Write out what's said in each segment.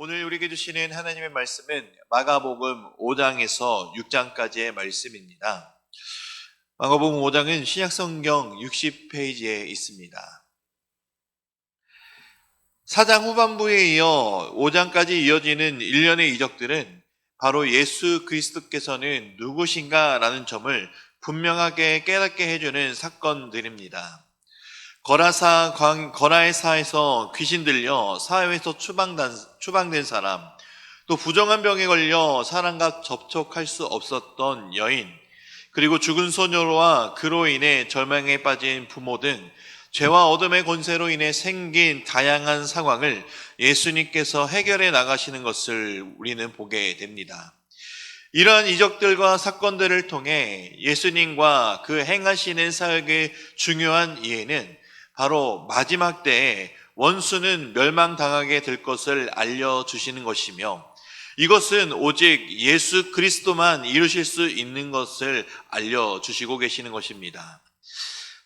오늘 우리에게 주시는 하나님의 말씀은 마가복음 5장에서 6장까지의 말씀입니다. 마가복음 5장은 신약성경 60페이지에 있습니다. 4장 후반부에 이어 5장까지 이어지는 일련의 이적들은 바로 예수 그리스도께서는 누구신가 라는 점을 분명하게 깨닫게 해주는 사건들입니다. 거라사에서 귀신 들려 사회에서 추방된 사람, 또 부정한 병에 걸려 사람과 접촉할 수 없었던 여인, 그리고 죽은 소녀와 그로 인해 절망에 빠진 부모 등 죄와 어둠의 권세로 인해 생긴 다양한 상황을 예수님께서 해결해 나가시는 것을 우리는 보게 됩니다. 이러한 이적들과 사건들을 통해 예수님과 그 행하시는 사역의 중요한 이해는 바로 마지막 때에 원수는 멸망당하게 될 것을 알려주시는 것이며, 이것은 오직 예수 그리스도만 이루실 수 있는 것을 알려주시고 계시는 것입니다.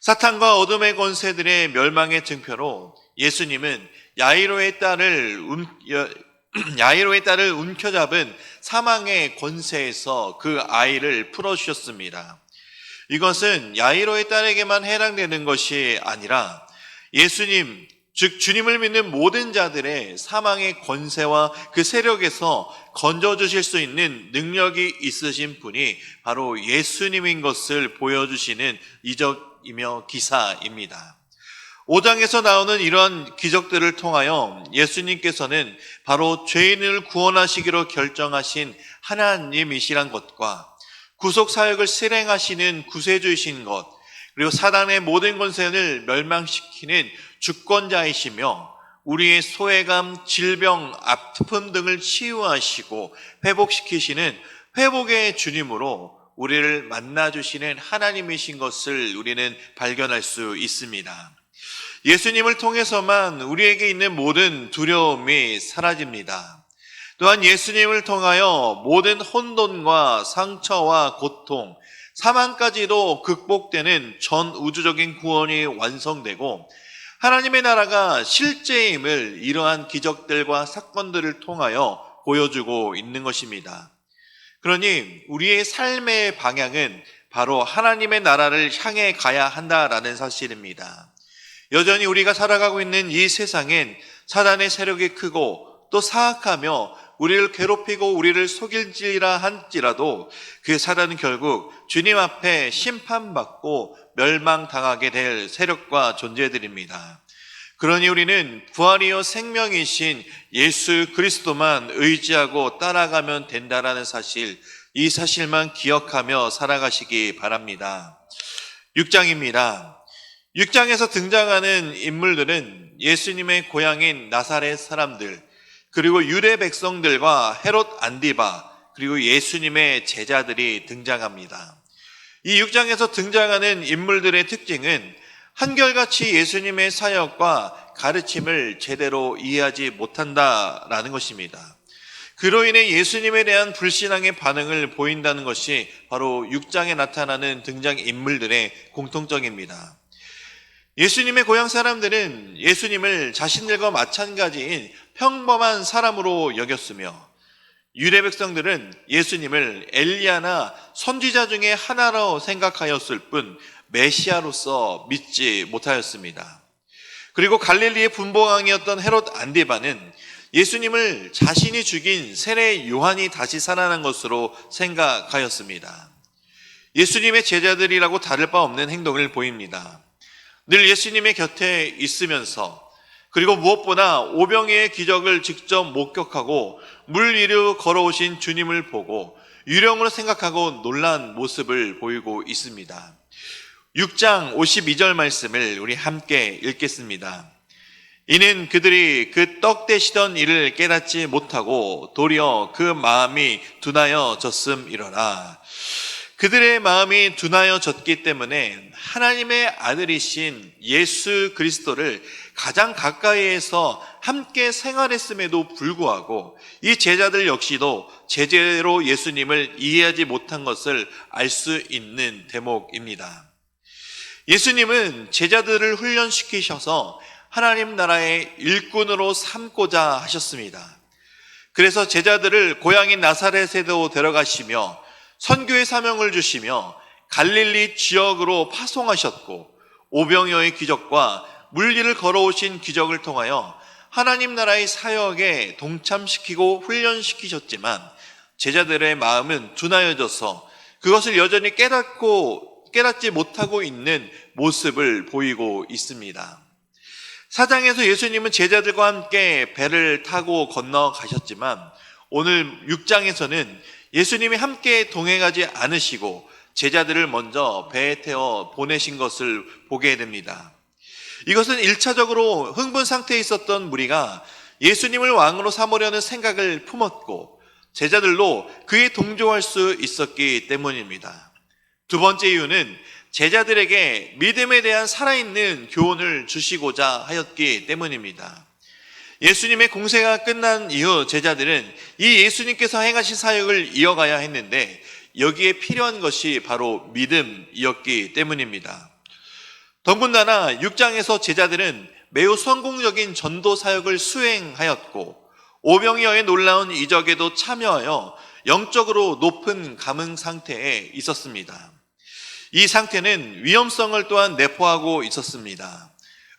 사탄과 어둠의 권세들의 멸망의 증표로 예수님은 야이로의 딸을 움켜잡은 사망의 권세에서 그 아이를 풀어주셨습니다. 이것은 야이로의 딸에게만 해당되는 것이 아니라 예수님, 즉 주님을 믿는 모든 자들의 사망의 권세와 그 세력에서 건져주실 수 있는 능력이 있으신 분이 바로 예수님인 것을 보여주시는 이적이며 기사입니다. 5장에서 나오는 이런 기적들을 통하여 예수님께서는 바로 죄인을 구원하시기로 결정하신 하나님이시란 것과 구속사역을 실행하시는 구세주이신 것, 그리고 사단의 모든 권세를 멸망시키는 주권자이시며 우리의 소외감, 질병, 아픔 등을 치유하시고 회복시키시는 회복의 주님으로 우리를 만나주시는 하나님이신 것을 우리는 발견할 수 있습니다. 예수님을 통해서만 우리에게 있는 모든 두려움이 사라집니다. 또한 예수님을 통하여 모든 혼돈과 상처와 고통, 사망까지도 극복되는 전 우주적인 구원이 완성되고 하나님의 나라가 실제임을 이러한 기적들과 사건들을 통하여 보여주고 있는 것입니다. 그러니 우리의 삶의 방향은 바로 하나님의 나라를 향해 가야 한다라는 사실입니다. 여전히 우리가 살아가고 있는 이 세상엔 사단의 세력이 크고 또 사악하며 우리를 괴롭히고 우리를 속일지라 할지라도 그 사단은 결국 주님 앞에 심판받고 멸망당하게 될 세력과 존재들입니다. 그러니 우리는 부활이요 생명이신 예수 그리스도만 의지하고 따라가면 된다라는 사실, 이 사실만 기억하며 살아가시기 바랍니다. 6장입니다. 6장에서 등장하는 인물들은 예수님의 고향인 나사렛 사람들, 그리고 유대 백성들과 헤롯 안디바, 그리고 예수님의 제자들이 등장합니다. 이 6장에서 등장하는 인물들의 특징은 한결같이 예수님의 사역과 가르침을 제대로 이해하지 못한다라는 것입니다. 그로 인해 예수님에 대한 불신앙의 반응을 보인다는 것이 바로 6장에 나타나는 등장인물들의 공통점입니다. 예수님의 고향 사람들은 예수님을 자신들과 마찬가지인 평범한 사람으로 여겼으며 유대 백성들은 예수님을 엘리야나 선지자 중에 하나로 생각하였을 뿐 메시아로서 믿지 못하였습니다. 그리고 갈릴리의 분봉왕이었던 헤롯 안디바는 예수님을 자신이 죽인 세례 요한이 다시 살아난 것으로 생각하였습니다. 예수님의 제자들이라고 다를 바 없는 행동을 보입니다. 늘 예수님의 곁에 있으면서, 그리고 무엇보다 오병이의 기적을 직접 목격하고 물 위로 걸어오신 주님을 보고 유령으로 생각하고 놀란 모습을 보이고 있습니다. 6장 52절 말씀을 우리 함께 읽겠습니다. 이는 그들이 그 떡 되시던 일을 깨닫지 못하고 도리어 그 마음이 둔하여 졌음이로라. 그들의 마음이 둔하여졌기 때문에 하나님의 아들이신 예수 그리스도를 가장 가까이에서 함께 생활했음에도 불구하고 이 제자들 역시도 제대로 예수님을 이해하지 못한 것을 알 수 있는 대목입니다. 예수님은 제자들을 훈련시키셔서 하나님 나라의 일꾼으로 삼고자 하셨습니다. 그래서 제자들을 고향인 나사렛에도 데려가시며 선교의 사명을 주시며 갈릴리 지역으로 파송하셨고 오병이어의 기적과 물리를 걸어오신 기적을 통하여 하나님 나라의 사역에 동참시키고 훈련시키셨지만 제자들의 마음은 둔하여져서 그것을 여전히 깨닫지 못하고 있는 모습을 보이고 있습니다. 4장에서 예수님은 제자들과 함께 배를 타고 건너가셨지만 오늘 6장에서는 예수님이 함께 동행하지 않으시고 제자들을 먼저 배에 태워 보내신 것을 보게 됩니다. 이것은 1차적으로 흥분 상태에 있었던 무리가 예수님을 왕으로 삼으려는 생각을 품었고 제자들로 그에 동조할 수 있었기 때문입니다. 두 번째 이유는 제자들에게 믿음에 대한 살아있는 교훈을 주시고자 하였기 때문입니다. 예수님의 공세가 끝난 이후 제자들은 이 예수님께서 행하신 사역을 이어가야 했는데 여기에 필요한 것이 바로 믿음이었기 때문입니다. 더군다나 6장에서 제자들은 매우 성공적인 전도 사역을 수행하였고 오병이어의 놀라운 이적에도 참여하여 영적으로 높은 감흥 상태에 있었습니다. 이 상태는 위험성을 또한 내포하고 있었습니다.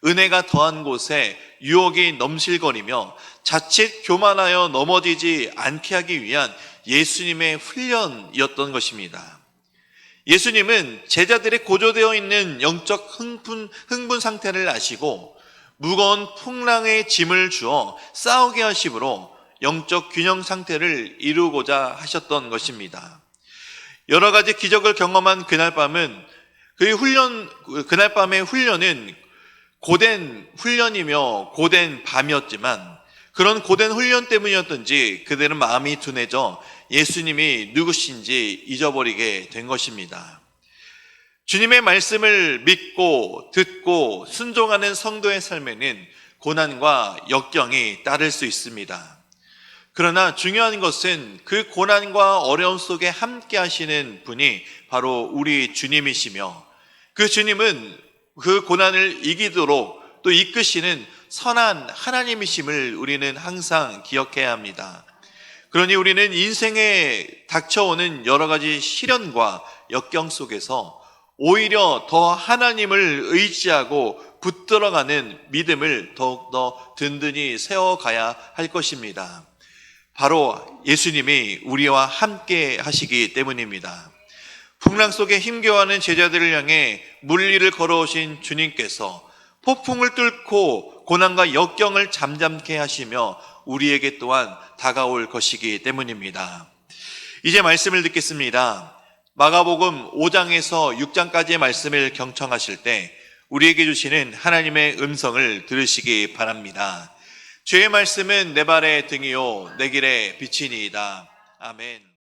은혜가 더한 곳에 유혹이 넘실거리며 자칫 교만하여 넘어지지 않게 하기 위한 예수님의 훈련이었던 것입니다. 예수님은 제자들의 고조되어 있는 영적 흥분 상태를 아시고 무거운 풍랑의 짐을 주어 싸우게 하심으로 영적 균형 상태를 이루고자 하셨던 것입니다. 여러 가지 기적을 경험한 그날 밤은 그날 밤의 훈련은 고된 훈련이며 고된 밤이었지만 그런 고된 훈련 때문이었던지 그들은 마음이 둔해져 예수님이 누구신지 잊어버리게 된 것입니다. 주님의 말씀을 믿고 듣고 순종하는 성도의 삶에는 고난과 역경이 따를 수 있습니다. 그러나 중요한 것은 그 고난과 어려움 속에 함께 하시는 분이 바로 우리 주님이시며 그 주님은 그 고난을 이기도록 또 이끄시는 선한 하나님이심을 우리는 항상 기억해야 합니다. 그러니 우리는 인생에 닥쳐오는 여러 가지 시련과 역경 속에서 오히려 더 하나님을 의지하고 붙들어가는 믿음을 더욱더 든든히 세워가야 할 것입니다. 바로 예수님이 우리와 함께 하시기 때문입니다. 풍랑 속에 힘겨워하는 제자들을 향해 물리를 걸어오신 주님께서 폭풍을 뚫고 고난과 역경을 잠잠케 하시며 우리에게 또한 다가올 것이기 때문입니다. 이제 말씀을 듣겠습니다. 마가복음 5장에서 6장까지의 말씀을 경청하실 때 우리에게 주시는 하나님의 음성을 들으시기 바랍니다. 주의 말씀은 내 발의 등이요 내 길의 빛이니이다. 아멘.